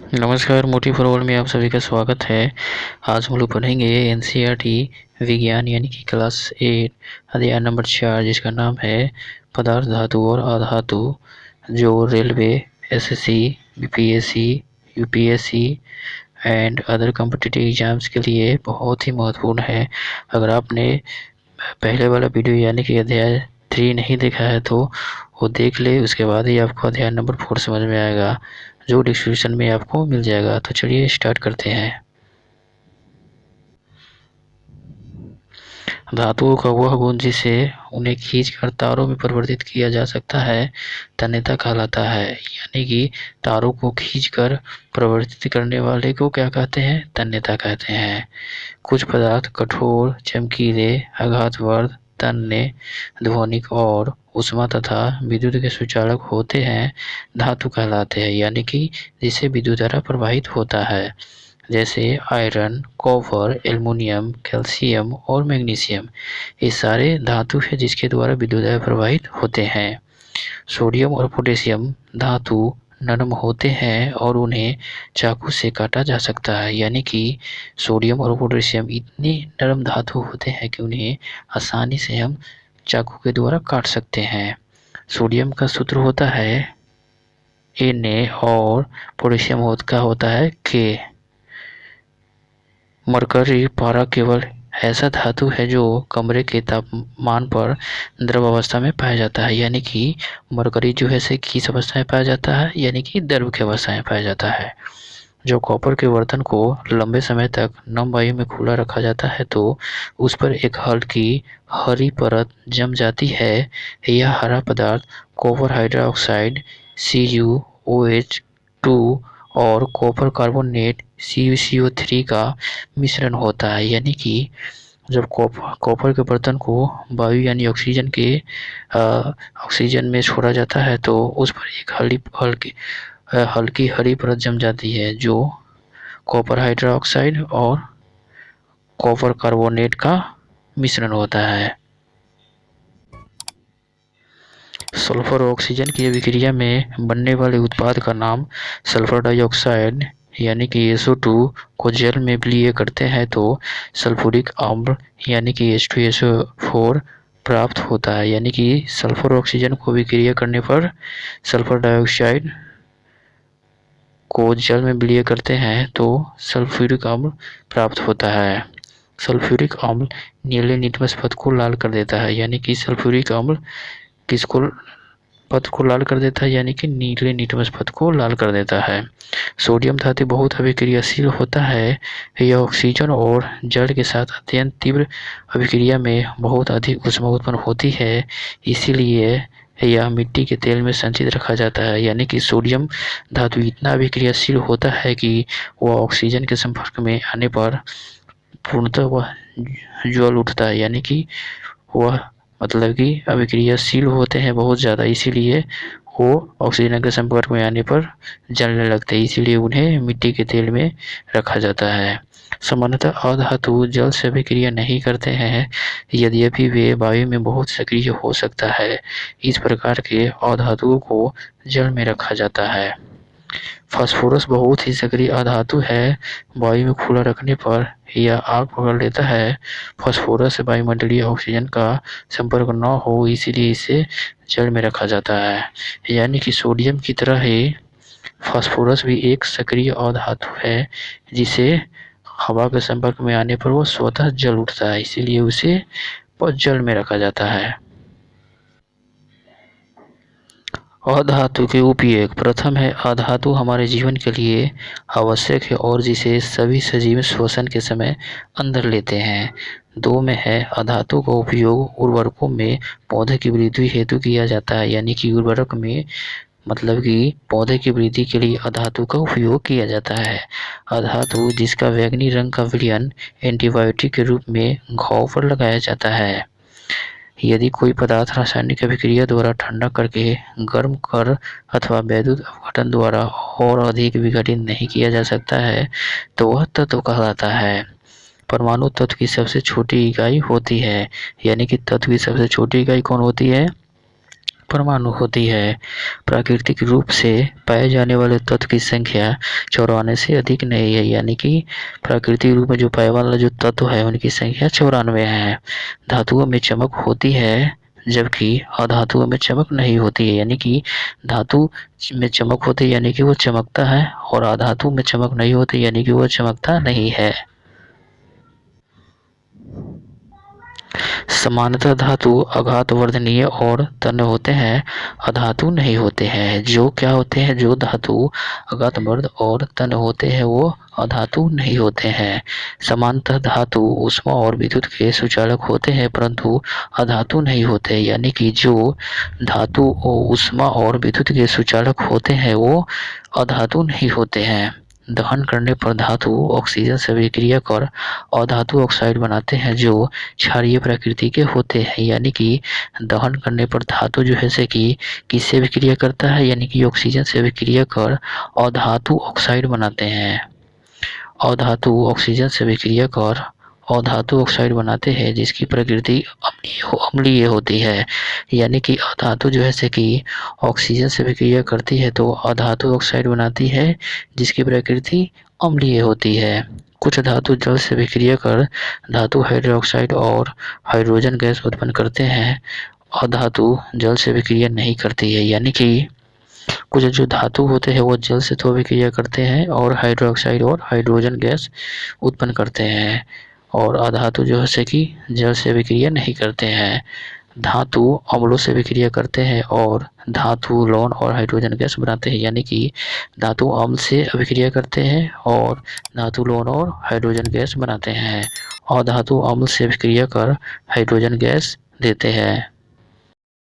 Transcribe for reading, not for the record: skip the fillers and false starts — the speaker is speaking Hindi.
नमस्कार, मोटिव फॉर वर्ल्ड में आप सभी का स्वागत है। आज हम लोग पढ़ेंगे एनसीईआरटी विज्ञान यानी कि क्लास 8 अध्याय नंबर 4, जिसका नाम है पदार्थ, धातु और अधातु, जो railway, SSC, BPSC, UPSC and other competitive exams के लिए बहुत ही महत्वपूर्ण है। अगर आपने पहले वाला वीडियो यानी कि अध्याय 3 नहीं देखा है तो वो देख ले, उसके बाद ही आपको अध्याय नंबर 4 समझ में आएगा, जो डिस्क्रिप्शन में आपको मिल जाएगा। तो चलिए स्टार्ट करते हैं। धातुओं का वह गुण जिसे उन्हें खींचकर तारों में परिवर्तित किया जा सकता है तन्यता कहलाता है। यानी कि तारों को खींचकर परिवर्तित करने वाले को क्या कहते हैं? तन्यता कहते हैं। कुछ पदार्थ कठोर, चमकीले, आघातवर्ध, तन्य, ध्वनिक और ऊष्मा तथा विद्युत के सुचालक होते हैं, धातु कहलाते हैं। यानी कि जिसे विद्युत द्वारा प्रवाहित होता है, जैसे आयरन, कॉपर, एल्युमिनियम, कैल्शियम और मैग्नीशियम, ये सारे धातु हैं जिसके द्वारा विद्युत धारा प्रवाहित होते हैं। सोडियम और पोटेशियम धातु नरम होते हैं और उन्हें चाकू से काटा जा सकता है। यानी कि सोडियम और पोटेशियम इतने नरम धातु होते हैं कि उन्हें आसानी से हम चाकू के द्वारा काट सकते हैं। सोडियम का सूत्र होता है Na और पोटेशियम का होता है K। मरकरी पारा केवल ऐसा धातु है जो कमरे के तापमान पर द्रव अवस्था में पाया जाता है। यानी कि मरकरी जो है से किस अवस्था में पाया जाता है? यानी कि द्रव की अवस्था में पाया जाता है। जो कॉपर के बर्तन को लंबे समय तक नम वायु में खुला रखा जाता है तो उस पर एक हल्की हरी परत जम जाती है। यह हरा पदार्थ कॉपर हाइड्रोक्साइड CuOH2 और कॉपर कार्बोनेट CuCO3 का मिश्रण होता है। यानी कि जब कॉपर के बर्तन को वायु यानी ऑक्सीजन में छोड़ा जाता है तो उस पर एक हल्की हरी परत जम जाती है, जो कॉपर हाइड्रोक्साइड और कॉपर कार्बोनेट का मिश्रण होता है। सल्फर और ऑक्सीजन की अभिक्रिया में बनने वाले उत्पाद का नाम सल्फर डाइऑक्साइड यानी कि SO2 को जल में विलीय करते हैं तो सल्फ्यूरिक अम्ल यानी कि H2SO4 प्राप्त होता है। यानी कि सल्फर और ऑक्सीजन को अभिक्रिया करने पर सल्फर डाइऑक्साइड को जल में विलीय करते हैं तो सल्फ्यूरिक अम्ल प्राप्त होता है। सल्फ्यूरिक अम्ल नीले लिटमस पथ को लाल कर देता है। यानी कि सल्फ्यूरिक अम्ल किसको पथ को लाल कर देता है? यानी कि नीले लिटमस पथ को लाल कर देता है। सोडियम धातु बहुत अभिक्रियाशील होता है। यह ऑक्सीजन और जल के साथ अत्यंत तीव्र अभिक्रिया में बहुत अधिक ऊष्मा उत्पन्न होती है, इसीलिए यह मिट्टी के तेल में संचित रखा जाता है। यानी कि सोडियम धातु इतना अभिक्रियाशील होता है कि वह ऑक्सीजन के संपर्क में आने पर पूर्णतः वह ज्वल उठता है। यानी कि वह मतलब कि अभिक्रियाशील होते हैं बहुत ज़्यादा, इसीलिए वो ऑक्सीजन के संपर्क में आने पर जलने लगते हैं, इसीलिए उन्हें मिट्टी के तेल में रखा जाता है। सामान्यतः अधातु जल से अभिक्रिया नहीं करते हैं, यद्यपि वे वायु में बहुत सक्रिय हो सकता है। इस प्रकार के अधातुओं को जल में रखा जाता है। फास्फोरस बहुत ही सक्रिय अधातु है। वायु में खुला रखने पर यह आग पकड़ लेता है। फास्फोरस से वायुमंडलीय ऑक्सीजन का संपर्क न हो, इसीलिए इसे जल में रखा जाता है। यानी कि सोडियम की तरह ही फास्फोरस भी एक सक्रिय अधातु है, जिसे हवा के संपर्क में आने पर वो स्वतः जल उठता है, इसीलिए उसे जल में रखा जाता है। अधातु के उपयोग। प्रथम है, अधातु हमारे जीवन के लिए आवश्यक है और जिसे सभी सजीव श्वसन के समय अंदर लेते हैं। 2 में है, अधातु का उपयोग उर्वरकों में पौधे की वृद्धि हेतु किया जाता है। यानी कि उर्वरक में मतलब कि पौधे की वृद्धि के लिए अधातु का उपयोग किया जाता है। अधातु जिसका बैंगनी रंग का विलयन एंटीबायोटिक के रूप में घाव पर लगाया जाता है। यदि कोई पदार्थ रासायनिक अभिक्रिया द्वारा ठंडा करके गर्म कर अथवा वैद्युत अपघटन द्वारा और अधिक विघटित नहीं किया जा सकता है तो वह तत्व कहलाता है। परमाणु तत्व की सबसे छोटी इकाई होती है। यानी कि तत्व की सबसे छोटी इकाई कौन होती है? परमाणु होती है। प्राकृतिक रूप से पाए जाने वाले तत्व की संख्या 94 से अधिक नहीं है, यानी कि प्राकृतिक रूप में जो पाए वाला जो तत्व है उनकी संख्या 94 है। धातुओं में चमक होती है जबकि अधातुओं में चमक नहीं होती है, यानी कि धातु में चमक होती है यानी कि वो चमकता है, और अधातु में चमक नहीं होती यानी कि वो चमकता नहीं है। सामान्यतः धातु अघात वर्धनीय और तन्य होते हैं, अधातु नहीं होते हैं। जो क्या होते हैं, जो धातु अघात वर्ध और तन्य होते हैं वो अधातु नहीं होते हैं। सामान्यतः धातु ऊष्मा और विद्युत के सुचालक होते हैं परंतु अधातु नहीं होते, यानी कि जो धातु ऊष्मा और विद्युत के सुचालक होते हैं वो अधातु नहीं होते हैं। दहन करने पर धातु ऑक्सीजन से अभिक्रिया कर अधातु ऑक्साइड बनाते हैं जो क्षारीय प्रकृति के होते हैं, यानी कि दहन करने पर धातु जो है से कि किससे अभिक्रिया करता है, यानी कि ऑक्सीजन से अभिक्रिया कर अधातु ऑक्साइड बनाते हैं। अधातु ऑक्सीजन से अभिक्रिया कर अधातु ऑक्साइड बनाते हैं जिसकी प्रकृति अम्लीय होती है, यानी कि अधातु जो है से कि ऑक्सीजन से अभिक्रिया करती है तो अधातु ऑक्साइड बनाती है जिसकी प्रकृति अम्लीय होती है। कुछ धातु जल से अभिक्रिया कर धातु हाइड्रोक्साइड और हाइड्रोजन गैस उत्पन्न करते हैं, अधातु जल से अभिक्रिया नहीं करती है, यानी कि कुछ जो धातु होते हैं वो जल से तो अभिक्रिया करते हैं और हाइड्रोक्साइड और हाइड्रोजन गैस उत्पन्न करते हैं, और अधातु जो है से कि जल से अभिक्रिया नहीं करते हैं। धातु अम्लों से अभिक्रिया करते हैं और धातु लवण और हाइड्रोजन गैस बनाते हैं, यानी कि धातु अम्ल से अभिक्रिया करते हैं और धातु लवण और हाइड्रोजन गैस बनाते हैं, और धातु अम्ल से अभिक्रिया कर हाइड्रोजन गैस देते हैं।